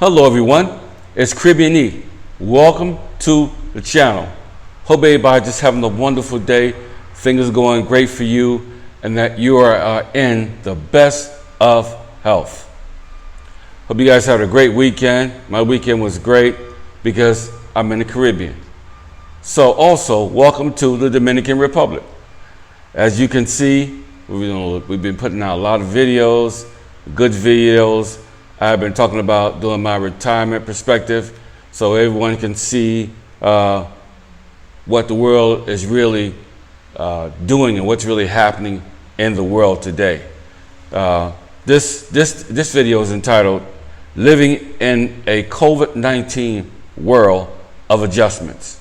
Hello everyone, it's Caribbean E. Welcome to the channel. Hope everybody just having a wonderful day, things are going great for you, and that you are in the best of health. Hope you guys had a great weekend. My weekend was great because I'm in the Caribbean. So also, welcome to the Dominican Republic. As you can see, we've been putting out a lot of videos, good videos. I've been talking about doing my retirement perspective so everyone can see what the world is really doing and what's really happening in the world today. This video is entitled Living in a COVID-19 World of Adjustments.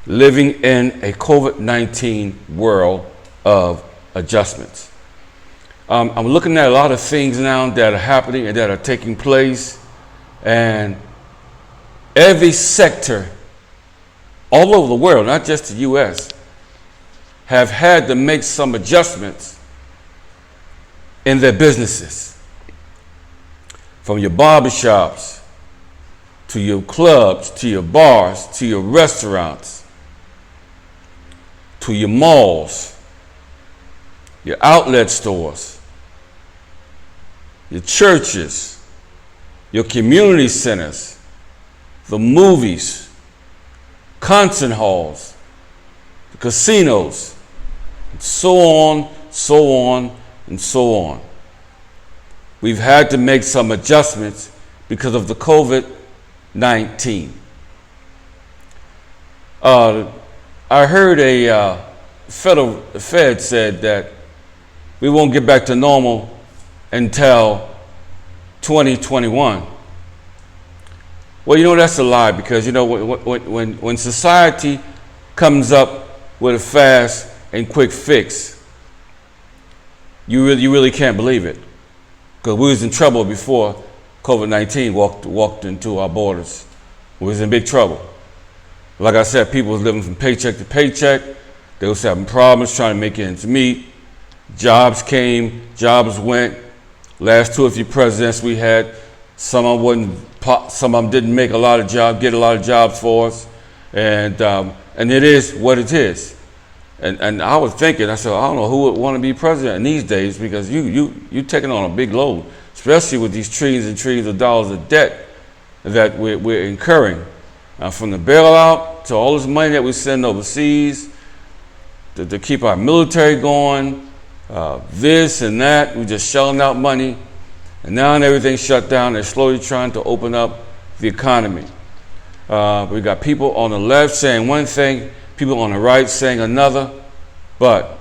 Living in a COVID-19 world of adjustments. I'm looking at a lot of things now that are happening and that are taking place, and every sector all over the world, not just the U.S., have had to make some adjustments in their businesses. From your barbershops, to your clubs, to your bars, to your restaurants, to your malls, your outlet stores, your churches, your community centers, the movies, concert halls, the casinos, and so on, and so on. We've had to make some adjustments because of the COVID-19. I heard a Fed said that we won't get back to normal until 2021. Well, you know, that's a lie, because you know when society comes up with a fast and quick fix, you really can't believe it, because we was in trouble before COVID-19 walked into our borders. We was in big trouble. Like I said, people was living from paycheck to paycheck. They was having problems trying to make ends meet. Jobs came, jobs went. Last 2 or 3 presidents we had, some of them didn't make a lot of jobs, get a lot of jobs for us, and it is what it is. And I was thinking, I said, I don't know who would want to be president in these days, because you taking on a big load, especially with these trillions and trillions of dollars of debt that we're incurring, from the bailout to all this money that we send overseas to keep our military going. This and that, we're just shelling out money, and now everything's shut down. They're slowly trying to open up the economy. We got people on the left saying one thing, people on the right saying another, but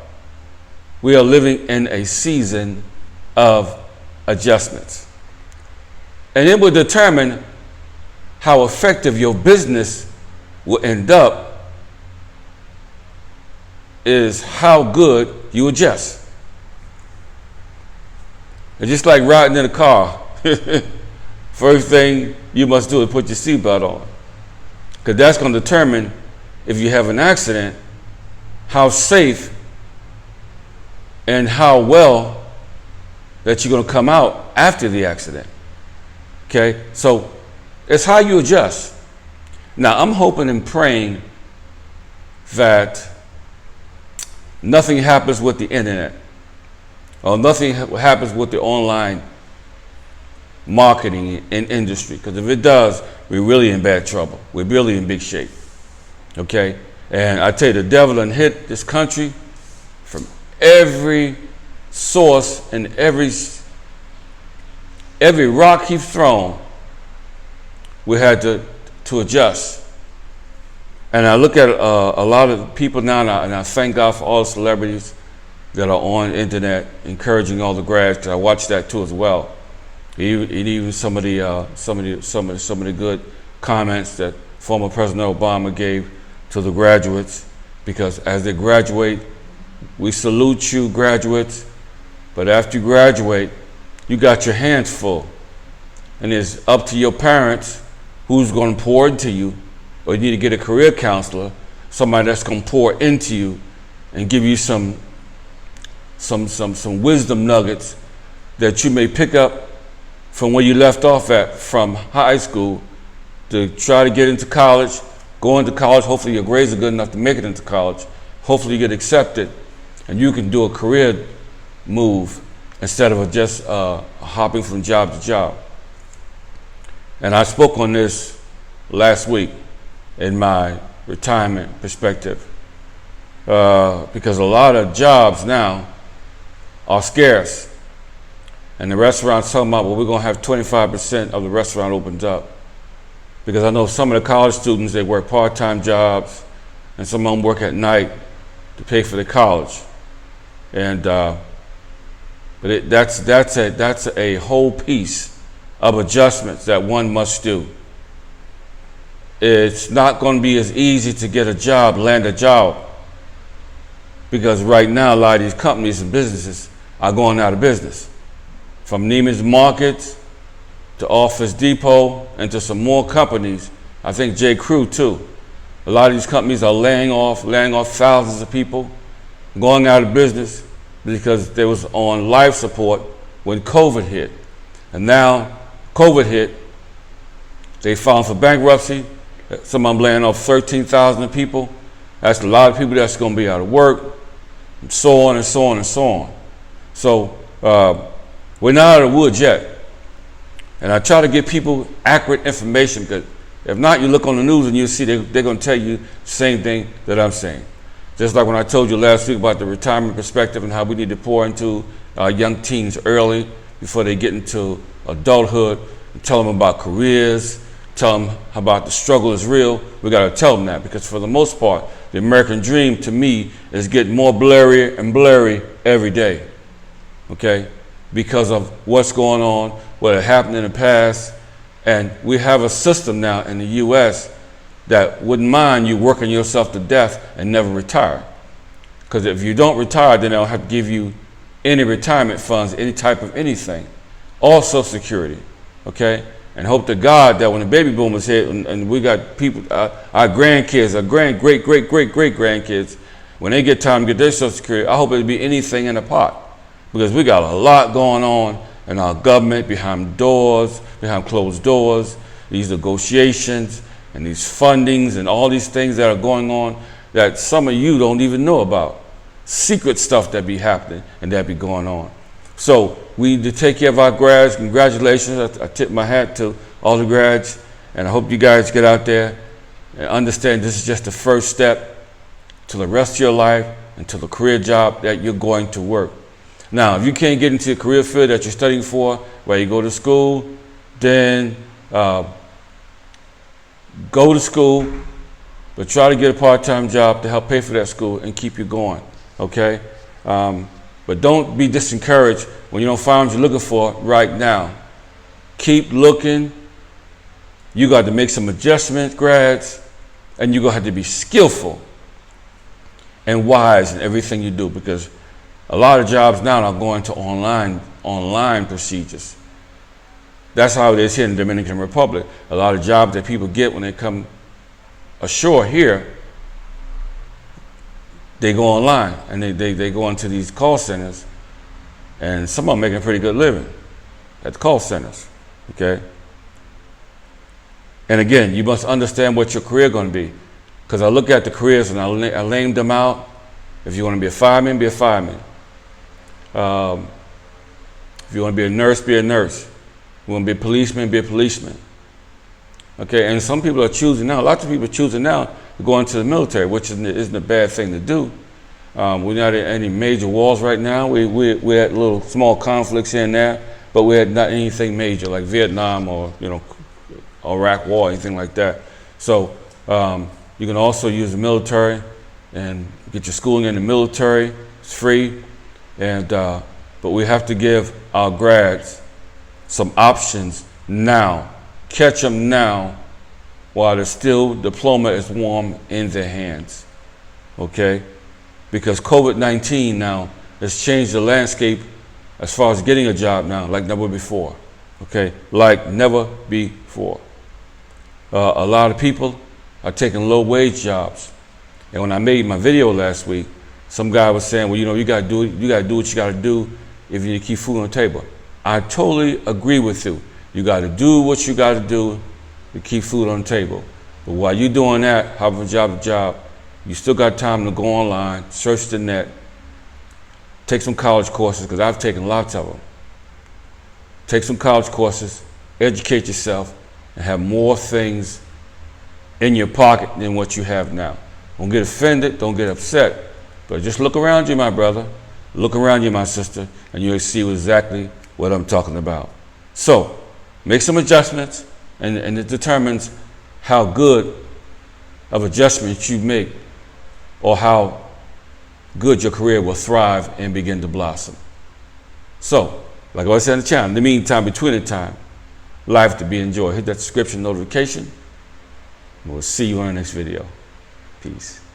we are living in a season of adjustments. And it will determine how effective your business will end up, is how good you adjust. It's just like riding in a car. First thing you must do is put your seatbelt on, because that's going to determine, if you have an accident, how safe and how well that you're going to come out after the accident. Okay, so it's how you adjust. Now, I'm hoping and praying that nothing happens with the internet, or nothing happens with the online marketing and industry, because if it does, we're really in bad trouble. We're really in big shape. Okay? And I tell you, the devil done hit this country from every source, and every rock he's thrown, we had to adjust. And I look at a lot of people now, and I thank God for all the celebrities that are on the internet encouraging all the grads, because I watch that too as well. Even some of the good comments that former President Obama gave to the graduates, because as they graduate, we salute you, graduates, but after you graduate, you got your hands full, and it's up to your parents who's going to pour into you, or you need to get a career counselor, somebody that's going to pour into you and give you some wisdom nuggets that you may pick up from where you left off at from high school to try to get into college, go into college. Hopefully your grades are good enough to make it into college. Hopefully you get accepted and you can do a career move instead of just hopping from job to job. And I spoke on this last week in my retirement perspective because a lot of jobs now are scarce. And the restaurant's talking about, well, we're going to have 25% of the restaurant opens up. Because I know some of the college students, they work part-time jobs, and some of them work at night to pay for their college. And but that's a whole piece of adjustments that one must do. It's not going to be as easy to get a job, land a job, because right now a lot of these companies and businesses are going out of business. From Neiman's Market to Office Depot and to some more companies, I think J. Crew too. A lot of these companies are laying off thousands of people, going out of business because they was on life support when COVID hit. And now COVID hit, they filed for bankruptcy. Some of them laying off 13,000 people. That's a lot of people that's going to be out of work, and so on and so on and so on. So we're not out of the woods yet. And I try to give people accurate information, because if not, you look on the news and you see they're going to tell you the same thing that I'm saying. Just like when I told you last week about the retirement perspective and how we need to pour into our young teens early before they get into adulthood, and tell them about careers, tell them about the struggle is real. We got to tell them that, because for the most part, the American dream to me is getting more blurry and blurry every day, okay? Because of what's going on, what had happened in the past. And we have a system now in the U.S. that wouldn't mind you working yourself to death and never retire. Because if you don't retire, then they'll have to give you any retirement funds, any type of anything, all Social Security, okay? And hope to God that when the baby boomers hit and we got people, our grandkids, our great-grandkids, when they get time to get their Social Security, I hope it'll be anything in the pot. Because we got a lot going on in our government, behind doors, behind closed doors, these negotiations and these fundings and all these things that are going on that some of you don't even know about. Secret stuff that be happening and that be going on. So we need to take care of our grads. Congratulations. I tip my hat to all the grads, and I hope you guys get out there and understand this is just the first step to the rest of your life and to the career job that you're going to work. Now, if you can't get into a career field that you're studying for, where you go to school, then go to school, but try to get a part-time job to help pay for that school and keep you going, okay? But don't be discouraged when you don't find what you're looking for right now. Keep looking. You got to make some adjustments, grads, and you're going to have to be skillful and wise in everything you do, because a lot of jobs now are going to online procedures. That's how it is here in the Dominican Republic. A lot of jobs that people get when they come ashore here, they go online and they go into these call centers, and some of them making a pretty good living at the call centers, okay? And again, you must understand what your career is going to be, because I look at the careers and I named them out. If you want to be a fireman, be a fireman. If you want to be a nurse, be a nurse. If you want to be a policeman, be a policeman. Okay, and some people are choosing now, lots of people are choosing now to go into the military, which isn't a bad thing to do. We're not in any major wars right now. We had little small conflicts here and there, but we had not anything major like Vietnam or Iraq War, anything like that. So you can also use the military and get your schooling in the military. It's free. And but we have to give our grads some options now. Catch them now while the diploma is warm in their hands, okay? Because COVID-19 now has changed the landscape as far as getting a job now like never before, okay? Like never before. A lot of people are taking low-wage jobs. And when I made my video last week, some guy was saying, well, you got to do what you got to do if you need to keep food on the table. I totally agree with you. You got to do what you got to do to keep food on the table. But while you're doing that, having from job to job, you still got time to go online, search the net, take some college courses, because I've taken lots of them. Take some college courses, educate yourself, and have more things in your pocket than what you have now. Don't get offended, don't get upset, but just look around you, my brother. Look around you, my sister, and you'll see exactly what I'm talking about. So, make some adjustments, and it determines how good of adjustments you make or how good your career will thrive and begin to blossom. So, like I said in the channel, in the meantime, between the time, life to be enjoyed. Hit that subscription notification, and we'll see you on the next video. Peace.